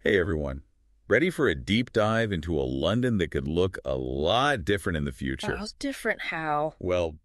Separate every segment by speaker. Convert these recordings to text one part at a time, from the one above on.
Speaker 1: Hey everyone, ready for a deep dive into a London that could look a lot different in the future?
Speaker 2: Oh, different how?
Speaker 1: Well,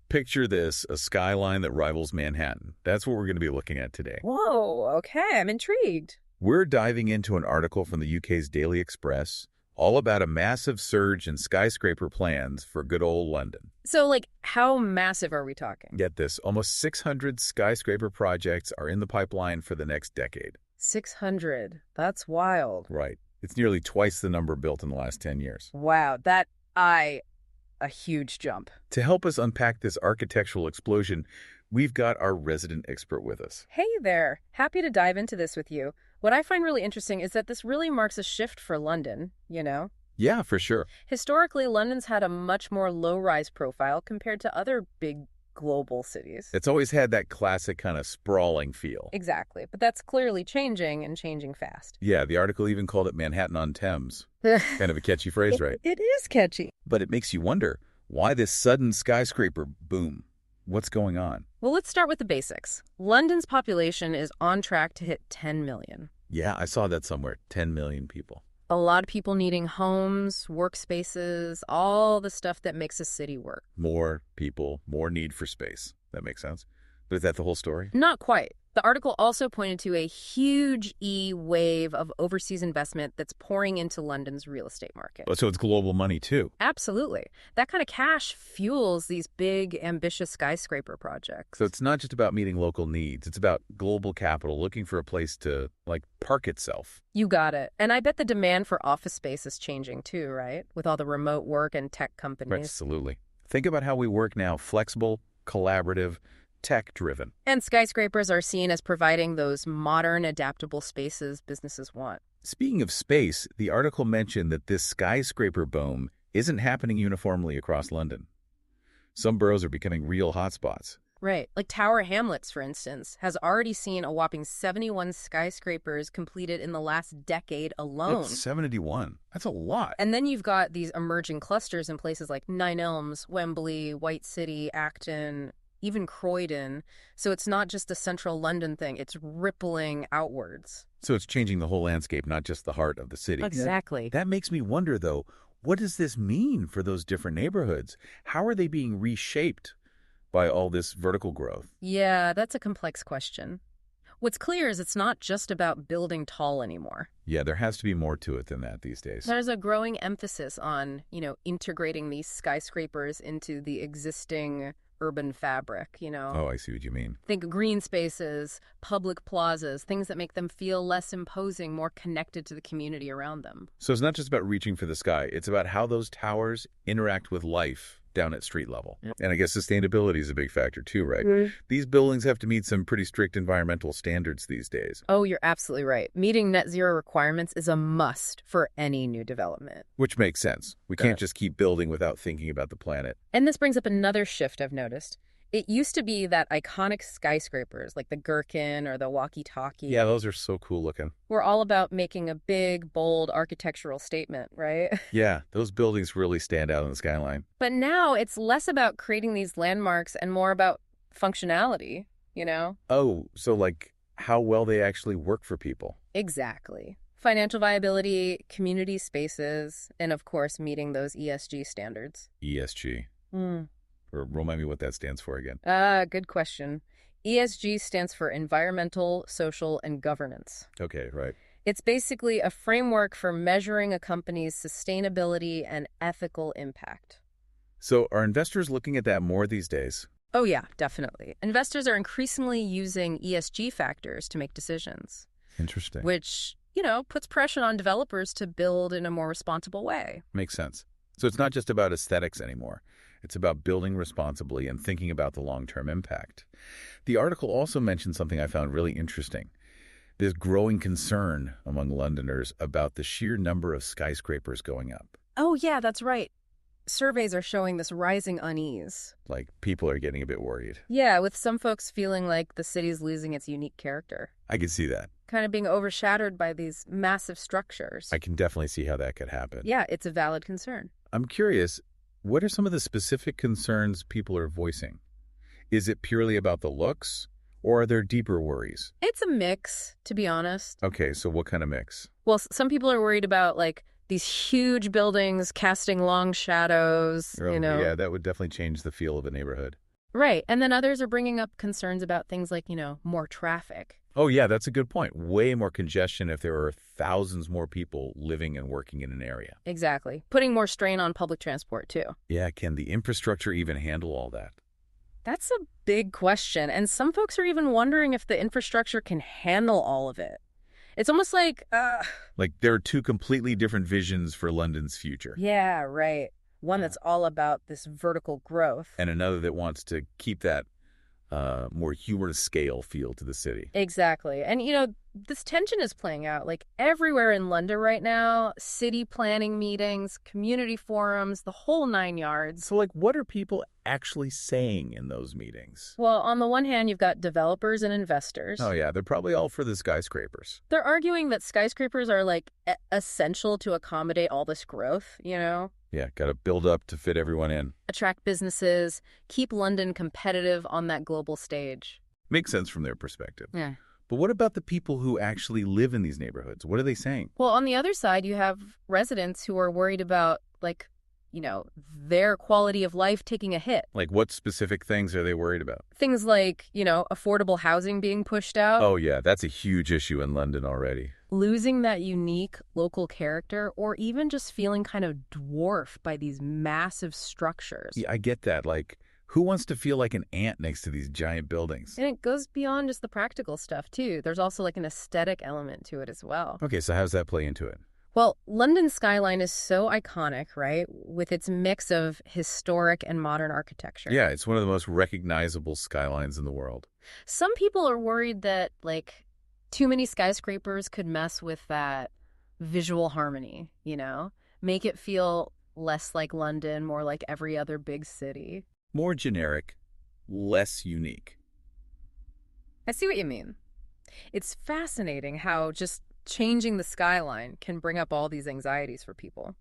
Speaker 1: picture this, a skyline that rivals Manhattan. That's what we're going to be looking at today.
Speaker 2: Whoa, okay, I'm intrigued.
Speaker 1: We're diving into an article from the UK's Daily Express, all about a massive surge in skyscraper plans for good old London.
Speaker 2: So, like, how massive are we talking?
Speaker 1: Get this, almost 600 skyscraper projects are in the pipeline for the next decade.
Speaker 2: 600. That's wild.
Speaker 1: Right. It's nearly twice the number built in the last 10 years.
Speaker 2: Wow, a huge jump.
Speaker 1: To help us unpack this architectural explosion, we've got our resident expert with us.
Speaker 2: Hey there, happy to dive into this with you. What I find really interesting is that this really marks a shift for London, you know?
Speaker 1: Yeah, for sure.
Speaker 2: Historically, London's had a much more low-rise profile compared to other big global cities.
Speaker 1: It's always had that classic kind of sprawling feel.
Speaker 2: Exactly, but that's clearly changing and changing fast.
Speaker 1: Yeah, the article even called it Manhattan-On-Thames. Kind of a catchy phrase, right?
Speaker 2: It is catchy.
Speaker 1: But it makes you wonder, why this sudden skyscraper boom? What's going on?
Speaker 2: Well, let's start with the basics. London's population is on track to hit 10 million.
Speaker 1: Yeah, I saw that somewhere. 10 million people.
Speaker 2: A lot of people needing homes, workspaces, all the stuff that makes a city work.
Speaker 1: More people, more need for space. That makes sense. But is that the whole story?
Speaker 2: Not quite. The article also pointed to a huge wave of overseas investment that's pouring into London's real estate market.
Speaker 1: Oh, so it's global money, too.
Speaker 2: Absolutely. That kind of cash fuels these big, ambitious skyscraper projects.
Speaker 1: So it's not just about meeting local needs. It's about global capital looking for a place to, park itself.
Speaker 2: You got it. And I bet the demand for office space is changing too, right? With all the remote work and tech companies.
Speaker 1: Absolutely. Think about how we work now. Flexible, collaborative, tech-driven.
Speaker 2: And skyscrapers are seen as providing those modern, adaptable spaces businesses want.
Speaker 1: Speaking of space, the article mentioned that this skyscraper boom isn't happening uniformly across London. Some boroughs are becoming real hotspots.
Speaker 2: Right. Like Tower Hamlets, for instance, has already seen a whopping 71 skyscrapers completed in the last decade alone.
Speaker 1: That's 71. That's a lot.
Speaker 2: And then you've got these emerging clusters in places like Nine Elms, Wembley, White City, Acton, even Croydon. So it's not just a central London thing. It's rippling outwards.
Speaker 1: So it's changing the whole landscape, not just the heart of the city.
Speaker 2: Exactly.
Speaker 1: That makes me wonder, though, what does this mean for those different neighborhoods? How are they being reshaped by all this vertical growth?
Speaker 2: Yeah, that's a complex question. What's clear is it's not just about building tall anymore.
Speaker 1: Yeah, there has to be more to it than that these days.
Speaker 2: There's a growing emphasis on, integrating these skyscrapers into the existing urban fabric,
Speaker 1: Oh, I see what you mean.
Speaker 2: Think green spaces, public plazas, things that make them feel less imposing, more connected to the community around them.
Speaker 1: So it's not just about reaching for the sky. It's about how those towers interact with life down at street level. Yep. And I guess sustainability is a big factor too, right? Mm-hmm. These buildings have to meet some pretty strict environmental standards these days.
Speaker 2: Oh, you're absolutely right. Meeting net zero requirements is a must for any new development.
Speaker 1: Which makes sense. We can't just keep building without thinking about the planet.
Speaker 2: And this brings up another shift I've noticed. It used to be that iconic skyscrapers like the Gherkin or the Walkie-Talkie.
Speaker 1: Yeah, those are so cool looking.
Speaker 2: Were all about making a big, bold architectural statement, right?
Speaker 1: Yeah, those buildings really stand out in the skyline.
Speaker 2: But now it's less about creating these landmarks and more about functionality,
Speaker 1: Oh, so how well they actually work for people.
Speaker 2: Exactly. Financial viability, community spaces, and of course, meeting those ESG standards.
Speaker 1: ESG. Or remind me what that stands for again.
Speaker 2: Good question. ESG stands for environmental, social, and governance.
Speaker 1: Okay, right.
Speaker 2: It's basically a framework for measuring a company's sustainability and ethical impact.
Speaker 1: So are investors looking at that more these days?
Speaker 2: Oh, yeah, definitely. Investors are increasingly using ESG factors to make decisions.
Speaker 1: Interesting.
Speaker 2: Which, puts pressure on developers to build in a more responsible way.
Speaker 1: Makes sense. So it's not just about aesthetics anymore. It's about building responsibly and thinking about the long-term impact. The article also mentioned something I found really interesting. This growing concern among Londoners about the sheer number of skyscrapers going up.
Speaker 2: Oh, yeah, that's right. Surveys are showing this rising unease.
Speaker 1: Like, people are getting a bit worried.
Speaker 2: Yeah, with some folks feeling like the city's losing its unique character.
Speaker 1: I can see that.
Speaker 2: Kind of being overshadowed by these massive structures.
Speaker 1: I can definitely see how that could happen.
Speaker 2: Yeah, it's a valid concern.
Speaker 1: I'm curious, what are some of the specific concerns people are voicing? Is it purely about the looks, or are there deeper worries?
Speaker 2: It's a mix, to be honest.
Speaker 1: Okay, so what kind of mix?
Speaker 2: Well, some people are worried about, like, these huge buildings casting long shadows,
Speaker 1: Oh, yeah, that would definitely change the feel of a neighborhood.
Speaker 2: Right. And then others are bringing up concerns about things like, more traffic.
Speaker 1: Oh, yeah, that's a good point. Way more congestion if there are thousands more people living and working in an area.
Speaker 2: Exactly. Putting more strain on public transport, too.
Speaker 1: Yeah, can the infrastructure even handle all that?
Speaker 2: That's a big question. And some folks are even wondering if the infrastructure can handle all of it. It's almost like,
Speaker 1: Like, there are two completely different visions for London's future.
Speaker 2: yeah, right. One that's all about this vertical growth.
Speaker 1: And another that wants to keep that more humorous scale feel to the city.
Speaker 2: Exactly. And, this tension is playing out like everywhere in London right now. City planning meetings, community forums, the whole 9 yards.
Speaker 1: So, like, what are people actually saying in those meetings?
Speaker 2: Well, on the one hand, you've got developers and investors.
Speaker 1: Oh, yeah, they're probably all for the skyscrapers.
Speaker 2: They're arguing that skyscrapers are, like, essential to accommodate all this growth,
Speaker 1: Yeah, got to build up to fit everyone in.
Speaker 2: Attract businesses, keep London competitive on that global stage.
Speaker 1: Makes sense from their perspective.
Speaker 2: Yeah.
Speaker 1: But what about the people who actually live in these neighborhoods? What are they saying?
Speaker 2: Well, on the other side, you have residents who are worried about, like, their quality of life taking a hit.
Speaker 1: Like, what specific things are they worried about?
Speaker 2: Things like, affordable housing being pushed out.
Speaker 1: Oh, yeah, that's a huge issue in London already.
Speaker 2: Losing that unique local character, or even just feeling kind of dwarfed by these massive structures.
Speaker 1: Yeah, I get that. Like, who wants to feel like an ant next to these giant buildings?
Speaker 2: And it goes beyond just the practical stuff, too. There's also like an aesthetic element to it as well.
Speaker 1: Okay, so how does that play into it?
Speaker 2: Well, London's skyline is so iconic, right? With its mix of historic and modern architecture.
Speaker 1: Yeah, it's one of the most recognizable skylines in the world.
Speaker 2: Some people are worried that, like, too many skyscrapers could mess with that visual harmony, make it feel less like London, more like every other big city.
Speaker 1: More generic, less unique.
Speaker 2: I see what you mean. It's fascinating how just changing the skyline can bring up all these anxieties for people.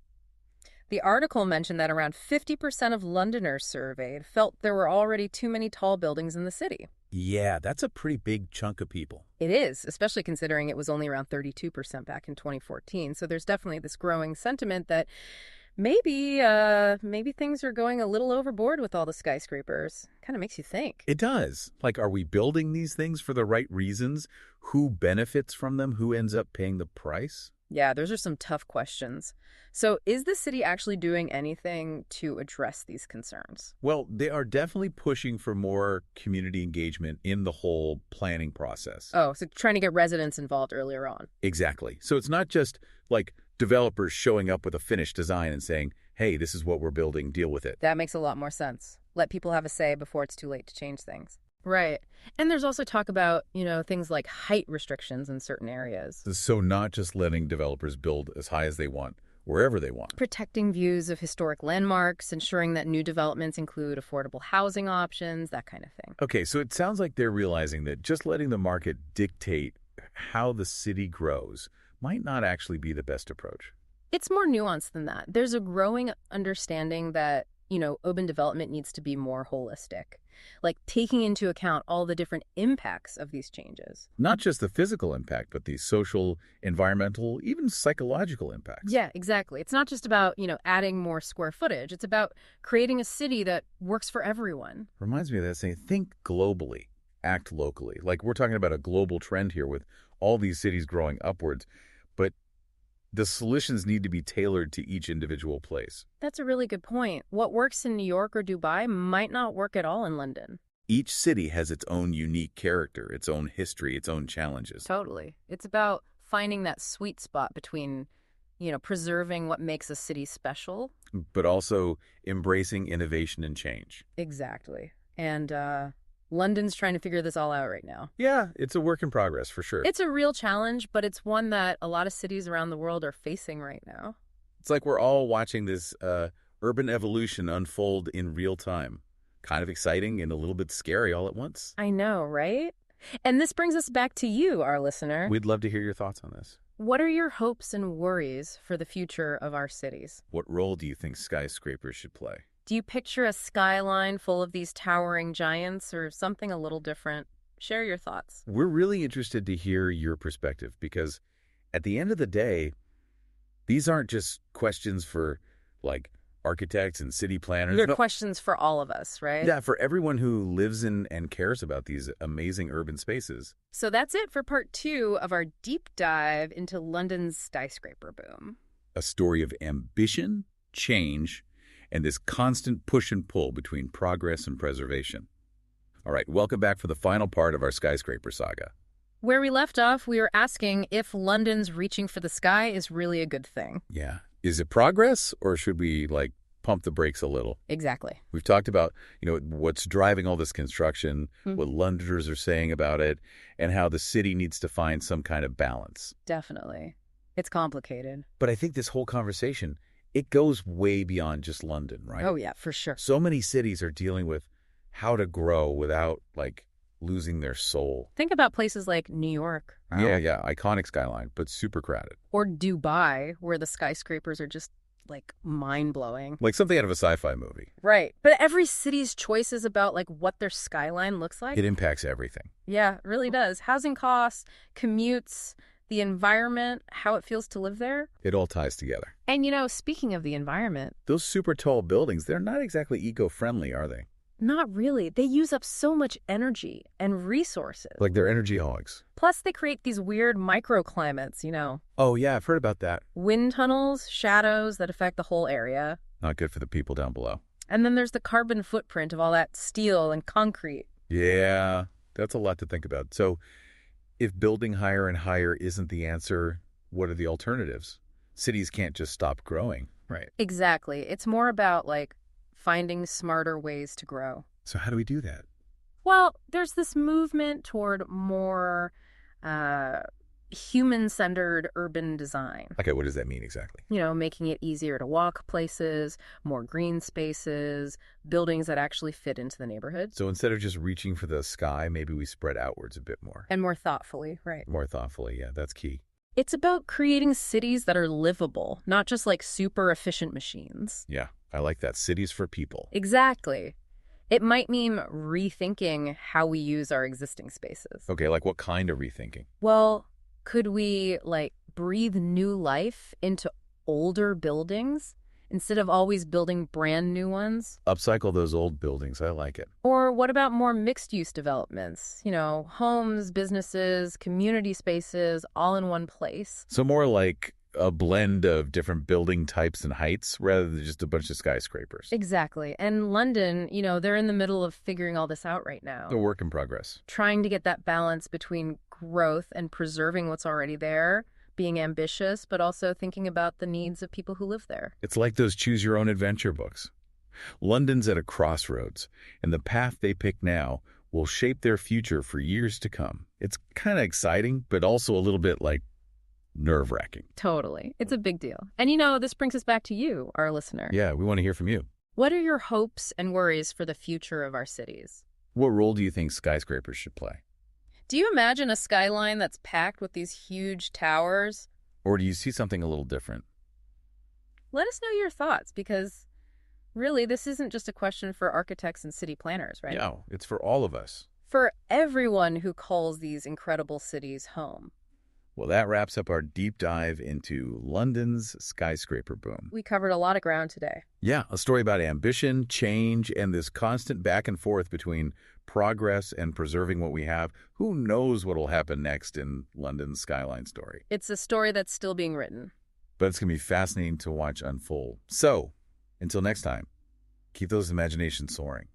Speaker 2: The article mentioned that around 50% of Londoners surveyed felt there were already too many tall buildings in the city.
Speaker 1: Yeah, that's a pretty big chunk of people.
Speaker 2: It is, especially considering it was only around 32% back in 2014. So there's definitely this growing sentiment that maybe things are going a little overboard with all the skyscrapers. Kind of makes you think.
Speaker 1: It does. Like, are we building these things for the right reasons? Who benefits from them? Who ends up paying the price?
Speaker 2: Yeah, those are some tough questions. So is the city actually doing anything to address these concerns?
Speaker 1: Well, they are definitely pushing for more community engagement in the whole planning process.
Speaker 2: Oh, so trying to get residents involved earlier on.
Speaker 1: Exactly. So it's not just like developers showing up with a finished design and saying, hey, this is what we're building, deal with it.
Speaker 2: That makes a lot more sense. Let people have a say before it's too late to change things. Right. And there's also talk about, things like height restrictions in certain areas.
Speaker 1: So not just letting developers build as high as they want, wherever they want.
Speaker 2: Protecting views of historic landmarks, ensuring that new developments include affordable housing options, that kind of thing.
Speaker 1: Okay, so it sounds like they're realizing that just letting the market dictate how the city grows might not actually be the best approach.
Speaker 2: It's more nuanced than that. There's a growing understanding that, urban development needs to be more holistic, like taking into account all the different impacts of these changes.
Speaker 1: Not just the physical impact, but the social, environmental, even psychological impacts.
Speaker 2: Yeah, exactly. It's not just about, adding more square footage. It's about creating a city that works for everyone.
Speaker 1: Reminds me of that saying, think globally, act locally. Like, we're talking about a global trend here with all these cities growing upwards, but the solutions need to be tailored to each individual place.
Speaker 2: That's a really good point. What works in New York or Dubai might not work at all in London.
Speaker 1: Each city has its own unique character, its own history, its own challenges.
Speaker 2: Totally. It's about finding that sweet spot between, preserving what makes a city special,
Speaker 1: but also embracing innovation and change.
Speaker 2: Exactly. And London's trying to figure this all out right now.
Speaker 1: Yeah, it's a work in progress for sure.
Speaker 2: It's a real challenge, but it's one that a lot of cities around the world are facing right now.
Speaker 1: It's like we're all watching this urban evolution unfold in real time. Kind of exciting and a little bit scary all at once.
Speaker 2: I know, right? And this brings us back to you, our listener.
Speaker 1: We'd love to hear your thoughts on this.
Speaker 2: What are your hopes and worries for the future of our cities?
Speaker 1: What role do you think skyscrapers should play?
Speaker 2: Do you picture a skyline full of these towering giants or something a little different? Share your thoughts.
Speaker 1: We're really interested to hear your perspective because At the end of the day, these aren't just questions for, like, architects and city planners.
Speaker 2: They're
Speaker 1: No,
Speaker 2: questions for all of us, right?
Speaker 1: yeah, for everyone who lives in and cares about these amazing urban spaces.
Speaker 2: So that's it for part 2 of our deep dive into London's skyscraper boom.
Speaker 1: A story of ambition, change, and this constant push and pull between progress and preservation. All right, welcome back for the final part of our skyscraper saga.
Speaker 2: Where we left off, we were asking if London's reaching for the sky is really a good thing.
Speaker 1: Yeah. Is it progress, or should we, like, pump the brakes a little?
Speaker 2: Exactly.
Speaker 1: We've talked about, what's driving all this construction, what Londoners are saying about it, and how the city needs to find some kind of balance.
Speaker 2: Definitely. It's complicated.
Speaker 1: But I think this whole conversation, it goes way beyond just London, right?
Speaker 2: Oh, yeah, for sure.
Speaker 1: So many cities are dealing with how to grow without, like, losing their soul.
Speaker 2: Think about places like New York.
Speaker 1: Yeah, iconic skyline, but super crowded.
Speaker 2: Or Dubai, where the skyscrapers are just, like, mind-blowing.
Speaker 1: Like something out of a sci-fi movie.
Speaker 2: Right. But every city's choices about, like, what their skyline looks like.
Speaker 1: It impacts everything.
Speaker 2: Yeah, it really does. Housing costs, commutes, the environment, how it feels to live there.
Speaker 1: It all ties together.
Speaker 2: And, speaking of the environment.
Speaker 1: Those super tall buildings, they're not exactly eco-friendly, are they?
Speaker 2: Not really. They use up so much energy and resources.
Speaker 1: Like they're energy hogs.
Speaker 2: Plus, they create these weird microclimates,
Speaker 1: Oh, yeah, I've heard about that.
Speaker 2: Wind tunnels, shadows that affect the whole area.
Speaker 1: Not good for the people down below.
Speaker 2: And then there's the carbon footprint of all that steel and concrete.
Speaker 1: Yeah, that's a lot to think about. So if building higher and higher isn't the answer, what are the alternatives? Cities can't just stop growing, right?
Speaker 2: Exactly. It's more about, like, finding smarter ways to grow.
Speaker 1: So how do we do that?
Speaker 2: Well, there's this movement toward more human-centered urban design.
Speaker 1: Okay, what does that mean exactly?
Speaker 2: Making it easier to walk places, more green spaces, buildings that actually fit into the neighborhood.
Speaker 1: So instead of just reaching for the sky, maybe we spread outwards a bit more.
Speaker 2: And more thoughtfully, right?
Speaker 1: More thoughtfully, yeah, that's key.
Speaker 2: It's about creating cities that are livable, not just like super efficient machines.
Speaker 1: Yeah, I like that. Cities for people.
Speaker 2: Exactly. It might mean rethinking how we use our existing spaces.
Speaker 1: Okay, like what kind of rethinking?
Speaker 2: Well, could we, like, breathe new life into older buildings instead of always building brand new ones?
Speaker 1: Upcycle those old buildings. I like it.
Speaker 2: Or what about more mixed-use developments? Homes, businesses, community spaces, all in one place.
Speaker 1: So more like a blend of different building types and heights rather than just a bunch of skyscrapers.
Speaker 2: Exactly. And London, they're in the middle of figuring all this out right now.
Speaker 1: A work in progress.
Speaker 2: Trying to get that balance between growth and preserving what's already there, being ambitious, but also thinking about the needs of people who live there.
Speaker 1: It's like those choose-your-own-adventure books. London's at a crossroads, and the path they pick now will shape their future for years to come. It's kind of exciting, but also a little bit, like, nerve-wracking.
Speaker 2: Totally. It's a big deal. And this brings us back to you, our listener.
Speaker 1: Yeah, we want to hear from you.
Speaker 2: What are your hopes and worries for the future of our cities?
Speaker 1: What role do you think skyscrapers should play?
Speaker 2: Do you imagine a skyline that's packed with these huge towers?
Speaker 1: Or do you see something a little different?
Speaker 2: Let us know your thoughts, because really, this isn't just a question for architects and city planners, right?
Speaker 1: No, it's for all of us.
Speaker 2: For everyone who calls these incredible cities home.
Speaker 1: Well, that wraps up our deep dive into London's skyscraper boom.
Speaker 2: We covered a lot of ground today.
Speaker 1: Yeah, a story about ambition, change, and this constant back and forth between progress and preserving what we have. Who knows what will happen next in London's skyline story?
Speaker 2: It's a story that's still being written.
Speaker 1: But it's going to be fascinating to watch unfold. So, until next time, keep those imaginations soaring.